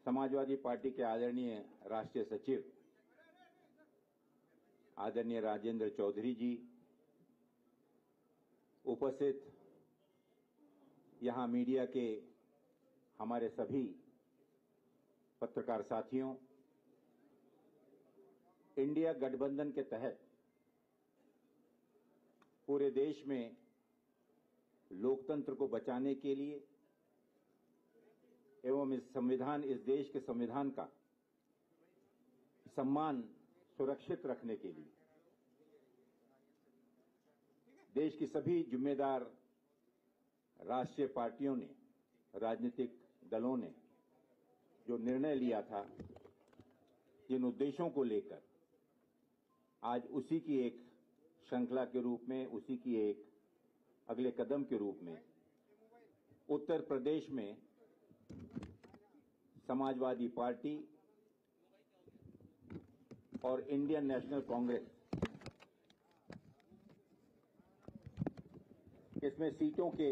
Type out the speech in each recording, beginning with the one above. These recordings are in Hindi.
समाजवादी पार्टी के आदरणीय राष्ट्रीय सचिव आदरणीय राजेंद्र चौधरी जी, उपस्थित यहां मीडिया के हमारे सभी पत्रकार साथियों, इंडिया गठबंधन के तहत पूरे देश में लोकतंत्र को बचाने के लिए एवं इस देश के संविधान का सम्मान सुरक्षित रखने के लिए देश की सभी जिम्मेदार राष्ट्रीय पार्टियों ने, राजनीतिक दलों ने जो निर्णय लिया था, जिन उद्देश्यों को लेकर आज उसी की एक श्रृंखला के रूप में, उसी की एक अगले कदम के रूप में उत्तर प्रदेश में समाजवादी पार्टी और इंडियन नेशनल कांग्रेस इसमें सीटों के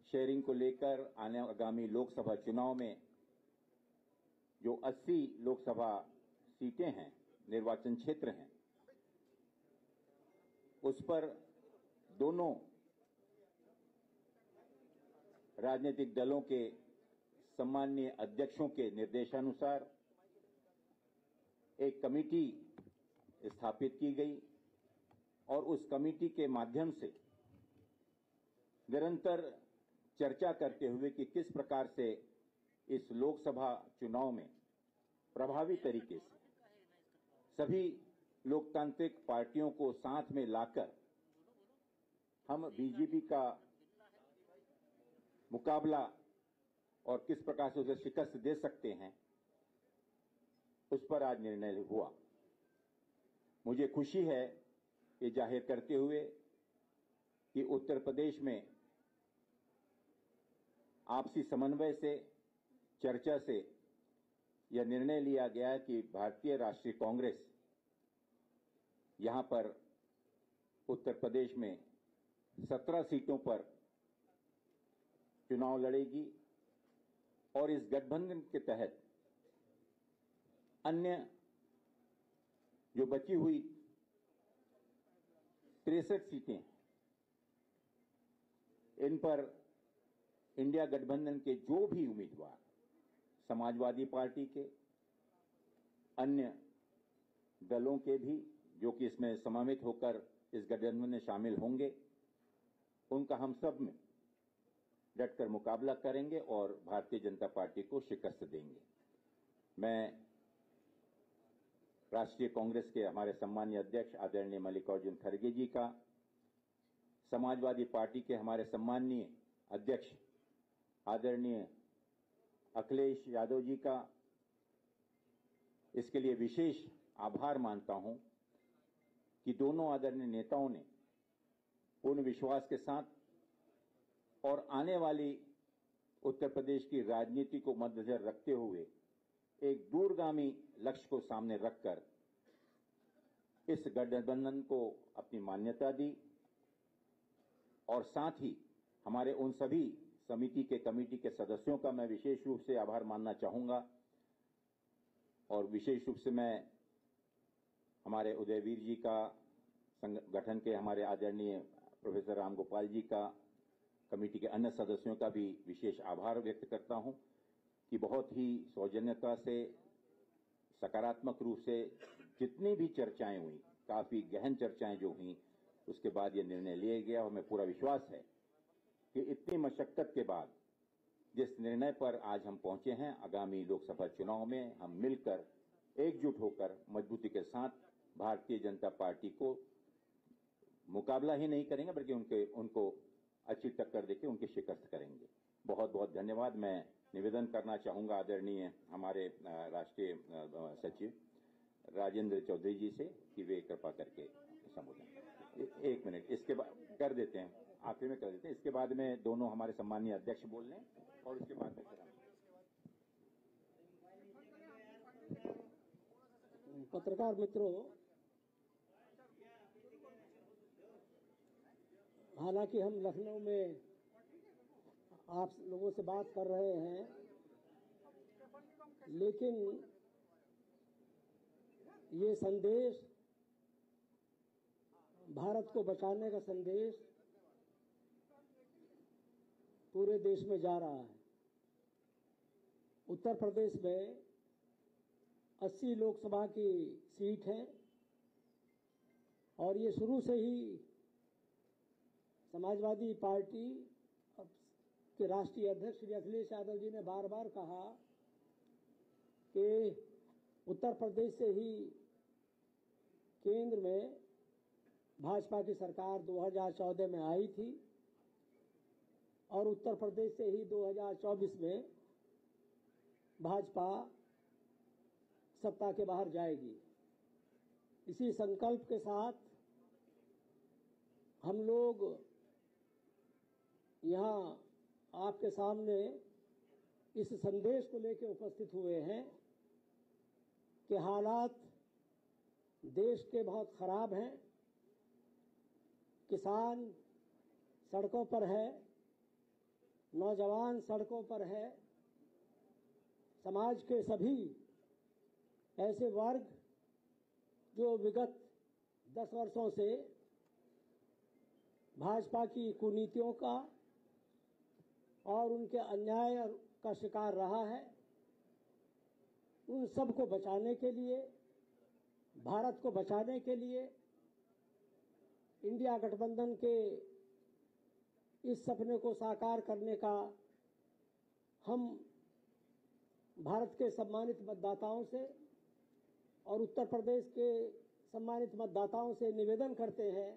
शेयरिंग को लेकर आगामी लोकसभा चुनाव में जो 80 लोकसभा सीटें हैं, निर्वाचन क्षेत्र हैं, उस पर दोनों राजनीतिक दलों के सम्माननीय अध्यक्षों के निर्देशानुसार एक कमेटी स्थापित की गई और उस कमेटी के माध्यम से निरंतर चर्चा करते हुए कि किस प्रकार से इस लोकसभा चुनाव में प्रभावी तरीके से सभी लोकतांत्रिक पार्टियों को साथ में लाकर हम बीजेपी का मुकाबला और किस प्रकार से उसे शिकस्त दे सकते हैं, उस पर आज निर्णय हुआ। मुझे खुशी है ये जाहिर करते हुए कि उत्तर प्रदेश में आपसी समन्वय से, चर्चा से यह निर्णय लिया गया है कि भारतीय राष्ट्रीय कांग्रेस यहां पर उत्तर प्रदेश में 17 सीटों पर चुनाव लड़ेगी और इस गठबंधन के तहत अन्य जो बची हुई 63 सीटें, इन पर इंडिया गठबंधन के जो भी उम्मीदवार समाजवादी पार्टी के, अन्य दलों के भी जो कि इसमें समावित होकर इस गठबंधन में शामिल होंगे, उनका हम सब में डटकर मुकाबला करेंगे और भारतीय जनता पार्टी को शिकस्त देंगे। मैं राष्ट्रीय कांग्रेस के हमारे सम्मानीय अध्यक्ष आदरणीय मल्लिकार्जुन खड़गे जी का, समाजवादी पार्टी के हमारे सम्मानीय अध्यक्ष आदरणीय अखिलेश यादव जी का इसके लिए विशेष आभार मानता हूं कि दोनों आदरणीय नेताओं ने पूर्ण विश्वास के साथ और आने वाली उत्तर प्रदेश की राजनीति को मद्देनजर रखते हुए एक दूरगामी लक्ष्य को सामने रखकर इस गठबंधन को अपनी मान्यता दी और साथ ही हमारे उन सभी समिति के, कमेटी के सदस्यों का मैं विशेष रूप से आभार मानना चाहूंगा और विशेष रूप से मैं हमारे उदयवीर जी का, संगठन के हमारे आदरणीय प्रोफेसर राम गोपाल जी का, कमेटी के अन्य सदस्यों का भी विशेष आभार व्यक्त करता हूं कि बहुत ही सौजन्यता से, सकारात्मक रूप से जितनी भी चर्चाएं हुई, काफी गहन चर्चाएं जो हुई, उसके बाद यह निर्णय लिया गया और हमें पूरा विश्वास है कि इतनी मशक्कत के बाद जिस निर्णय पर आज हम पहुंचे हैं, आगामी लोकसभा चुनाव में हम मिलकर एकजुट होकर मजबूती के साथ भारतीय जनता पार्टी को मुकाबला ही नहीं करेंगे बल्कि उनको अच्छी टक्कर देकर उनकी शिकस्त करेंगे। बहुत बहुत धन्यवाद। मैं निवेदन करना चाहूंगा आदरणीय हमारे राष्ट्रीय सचिव राजेंद्र चौधरी जी से कि वे कृपा करके संबोधन। एक मिनट, इसके बाद कर देते हैं, आखिर में कर देते हैं, इसके बाद में दोनों हमारे सम्मानीय अध्यक्ष बोल लें और उसके बाद में पत्रकार मित्रों, हालांकि हम लखनऊ में आप लोगों से बात कर रहे हैं, लेकिन ये संदेश, भारत को बचाने का संदेश पूरे देश में जा रहा है। उत्तर प्रदेश में 80 लोकसभा की सीट है और ये शुरू से ही समाजवादी पार्टी के राष्ट्रीय अध्यक्ष श्री अखिलेश यादव जी ने बार बार कहा कि उत्तर प्रदेश से ही केंद्र में भाजपा की सरकार 2014 में आई थी और उत्तर प्रदेश से ही 2024 में भाजपा सत्ता के बाहर जाएगी। इसी संकल्प के साथ हम लोग यहाँ आपके सामने इस संदेश को लेकर उपस्थित हुए हैं कि हालात देश के बहुत खराब हैं। किसान सड़कों पर है, नौजवान सड़कों पर है, समाज के सभी ऐसे वर्ग जो विगत 10 वर्षों से भाजपा की कुनीतियों का और उनके अन्याय का शिकार रहा है, उन सब को बचाने के लिए, भारत को बचाने के लिए इंडिया गठबंधन के इस सपने को साकार करने का हम भारत के सम्मानित मतदाताओं से और उत्तर प्रदेश के सम्मानित मतदाताओं से निवेदन करते हैं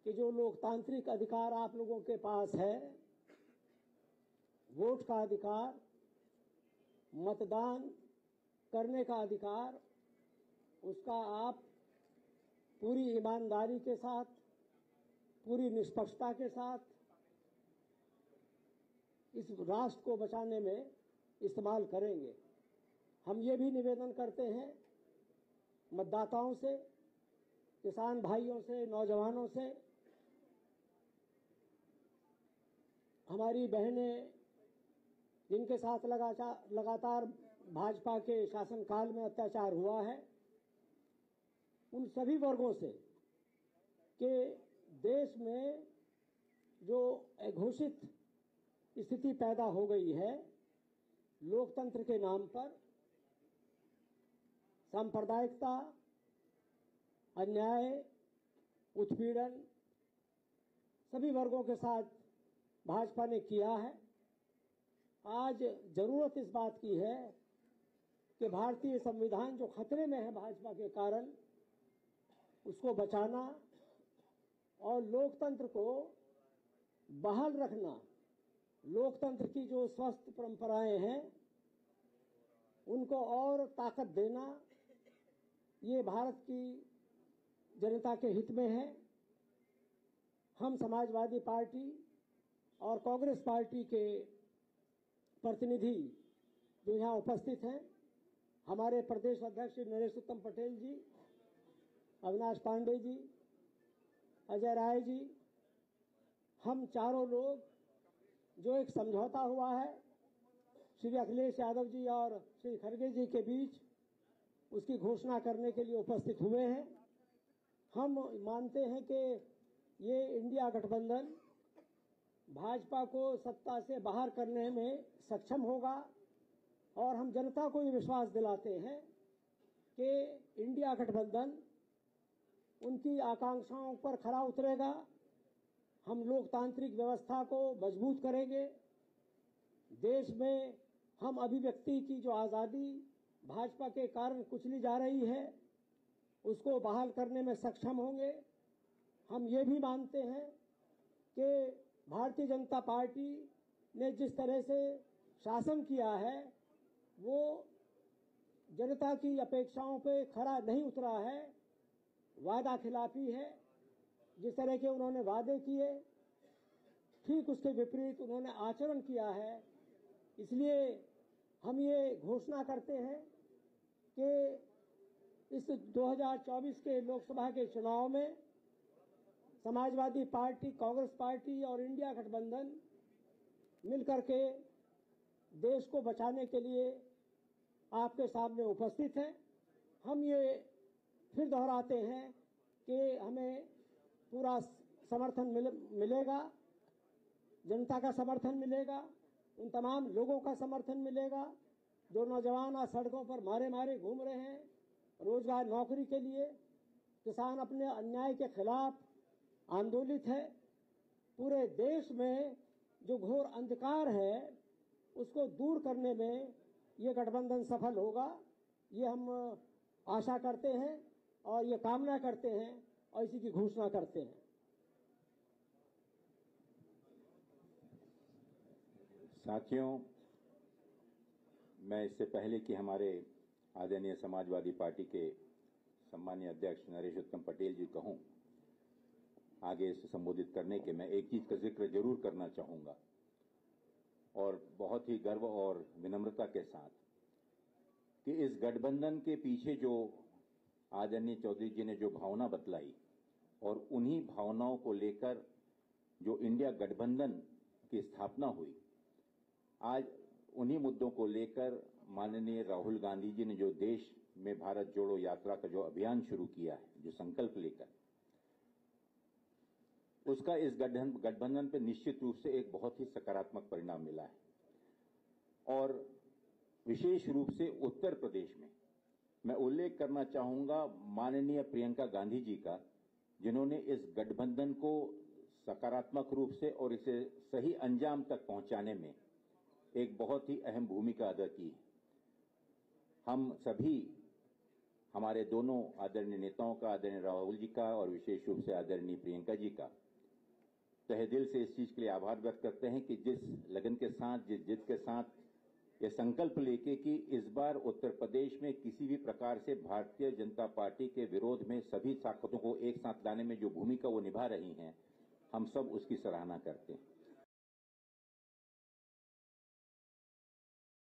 कि जो लोकतांत्रिक अधिकार आप लोगों के पास है, वोट का अधिकार, मतदान करने का अधिकार, उसका आप पूरी ईमानदारी के साथ, पूरी निष्पक्षता के साथ इस राष्ट्र को बचाने में इस्तेमाल करेंगे। हम ये भी निवेदन करते हैं मतदाताओं से, किसान भाइयों से, नौजवानों से, हमारी बहनें जिनके साथ लगातार भाजपा के शासनकाल में अत्याचार हुआ है, उन सभी वर्गों से कि देश में जो घोषित स्थिति पैदा हो गई है, लोकतंत्र के नाम पर सांप्रदायिकता, अन्याय, उत्पीड़न सभी वर्गों के साथ भाजपा ने किया है। आज जरूरत इस बात की है कि भारतीय संविधान जो खतरे में है भाजपा के कारण, उसको बचाना और लोकतंत्र को बहाल रखना, लोकतंत्र की जो स्वस्थ परंपराएं हैं उनको और ताकत देना, ये भारत की जनता के हित में है। हम समाजवादी पार्टी और कांग्रेस पार्टी के प्रतिनिधि जो यहाँ उपस्थित हैं, हमारे प्रदेश अध्यक्ष नरेश उत्तम पटेल जी, अविनाश पांडे जी, अजय राय जी, हम चारों लोग जो एक समझौता हुआ है श्री अखिलेश यादव जी और श्री खड़गे जी के बीच, उसकी घोषणा करने के लिए उपस्थित हुए हैं। हम मानते हैं कि ये इंडिया गठबंधन भाजपा को सत्ता से बाहर करने में सक्षम होगा और हम जनता को ये विश्वास दिलाते हैं कि इंडिया गठबंधन उनकी आकांक्षाओं पर खरा उतरेगा। हम लोकतांत्रिक व्यवस्था को मजबूत करेंगे। देश में हम अभिव्यक्ति की जो आज़ादी भाजपा के कारण कुचली जा रही है, उसको बहाल करने में सक्षम होंगे। हम ये भी मानते हैं कि भारतीय जनता पार्टी ने जिस तरह से शासन किया है, वो जनता की अपेक्षाओं पे खरा नहीं उतरा है, वादा खिलाफी है। जिस तरह के उन्होंने वादे किए, ठीक उसके विपरीत उन्होंने आचरण किया है। इसलिए हम ये घोषणा करते हैं कि इस 2024 के लोकसभा के चुनाव में समाजवादी पार्टी, कांग्रेस पार्टी और इंडिया गठबंधन मिलकर के देश को बचाने के लिए आपके सामने उपस्थित है। हम ये फिर दोहराते हैं कि हमें पूरा समर्थन मिलेगा, जनता का समर्थन मिलेगा, उन तमाम लोगों का समर्थन मिलेगा जो नौजवान आज सड़कों पर मारे मारे घूम रहे हैं रोजगार नौकरी के लिए। किसान अपने अन्याय के खिलाफ आंदोलित है। पूरे देश में जो घोर अंधकार है उसको दूर करने में ये गठबंधन सफल होगा, ये हम आशा करते हैं और ये कामना करते हैं और इसी की घोषणा करते हैं। साथियों, मैं इससे पहले कि हमारे आदरणीय समाजवादी पार्टी के सम्मानीय अध्यक्ष नरेश उत्तम पटेल जी कहूं आगे इसे संबोधित करने के, मैं एक चीज का जिक्र जरूर करना चाहूंगा और बहुत ही गर्व और विनम्रता के साथ कि इस गठबंधन के पीछे जो आदरणीय चौधरी जी ने जो भावना बतलाई और उन्हीं भावनाओं को लेकर जो इंडिया गठबंधन की स्थापना हुई, आज उन्हीं मुद्दों को लेकर माननीय राहुल गांधी जी ने जो देश में भारत जोड़ो यात्रा का जो अभियान शुरू किया है, जो संकल्प लेकर, उसका इस गठबंधन पर निश्चित रूप से एक बहुत ही सकारात्मक परिणाम मिला है। और विशेष रूप से उत्तर प्रदेश में मैं उल्लेख करना चाहूंगा माननीय प्रियंका गांधी जी का, जिन्होंने इस गठबंधन को सकारात्मक रूप से और इसे सही अंजाम तक पहुंचाने में एक बहुत ही अहम भूमिका अदा की है। हम सभी, हमारे दोनों आदरणीय नेताओं का, आदरणीय राहुल जी का और विशेष रूप से आदरणीय प्रियंका जी का तहे दिल से इस चीज के लिए आभार व्यक्त करते हैं कि जिस लगन के साथ, जिस जिद के साथ ये संकल्प लेके कि इस बार उत्तर प्रदेश में किसी भी प्रकार से भारतीय जनता पार्टी के विरोध में सभी ताकतों को एक साथ लाने में जो भूमिका वो निभा रही हैं, हम सब उसकी सराहना करते हैं।